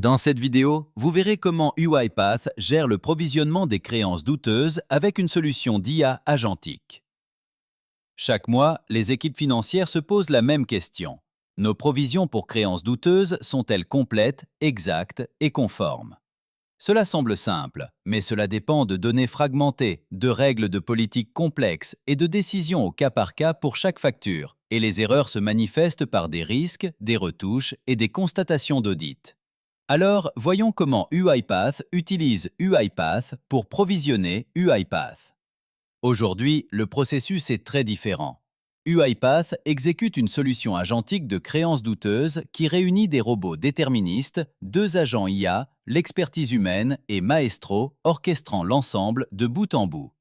Dans cette vidéo, vous verrez comment UiPath gère le provisionnement des créances douteuses avec une solution d'IA agentique. Chaque mois, les équipes financières se posent la même question. Nos provisions pour créances douteuses sont-elles complètes, exactes et conformes? Cela semble simple, mais cela dépend de données fragmentées, de règles de politique complexes et de décisions au cas par cas pour chaque facture. Et les erreurs se manifestent par des risques, des retouches et des constatations d'audit. Alors, voyons comment UiPath utilise UiPath pour provisionner UiPath. Aujourd'hui, le processus est très différent. UiPath exécute une solution agentique de créances douteuses qui réunit des robots déterministes, deux agents IA, l'expertise humaine et Maestro, orchestrant l'ensemble de bout en bout.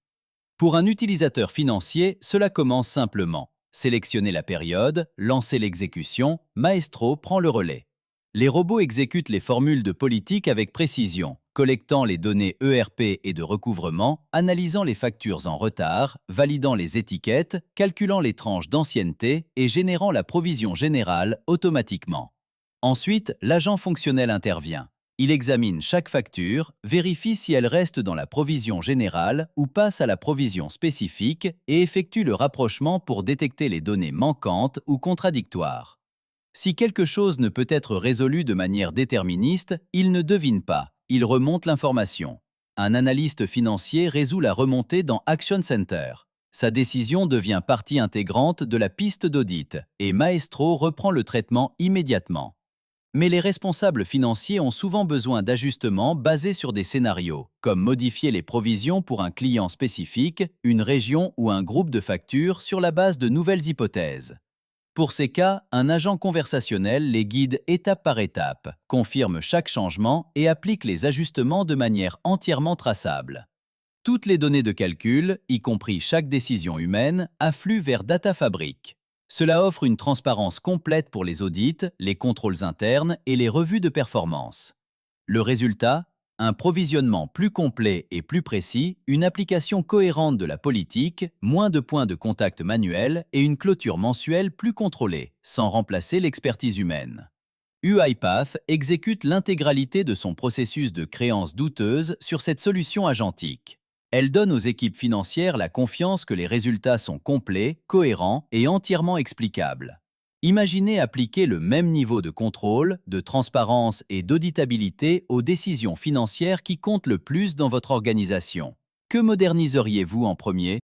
Pour un utilisateur financier, cela commence simplement. Sélectionnez la période, lancez l'exécution, Maestro prend le relais. Les robots exécutent les formules de politique avec précision, collectant les données ERP et de recouvrement, analysant les factures en retard, validant les étiquettes, calculant les tranches d'ancienneté et générant la provision générale automatiquement. Ensuite, l'agent fonctionnel intervient. Il examine chaque facture, vérifie si elle reste dans la provision générale ou passe à la provision spécifique et effectue le rapprochement pour détecter les données manquantes ou contradictoires. Si quelque chose ne peut être résolu de manière déterministe, il ne devine pas, il remonte l'information. Un analyste financier résout la remontée dans Action Center. Sa décision devient partie intégrante de la piste d'audit et Maestro reprend le traitement immédiatement. Mais les responsables financiers ont souvent besoin d'ajustements basés sur des scénarios, comme modifier les provisions pour un client spécifique, une région ou un groupe de factures sur la base de nouvelles hypothèses. Pour ces cas, un agent conversationnel les guide étape par étape, confirme chaque changement et applique les ajustements de manière entièrement traçable. Toutes les données de calcul, y compris chaque décision humaine, affluent vers Data Fabric. Cela offre une transparence complète pour les audits, les contrôles internes et les revues de performance. Le résultat, un provisionnement plus complet et plus précis, une application cohérente de la politique, moins de points de contact manuels et une clôture mensuelle plus contrôlée, sans remplacer l'expertise humaine. UiPath exécute l'intégralité de son processus de créance douteuse sur cette solution agentique. Elle donne aux équipes financières la confiance que les résultats sont complets, cohérents et entièrement explicables. Imaginez appliquer le même niveau de contrôle, de transparence et d'auditabilité aux décisions financières qui comptent le plus dans votre organisation. Que moderniseriez-vous en premier?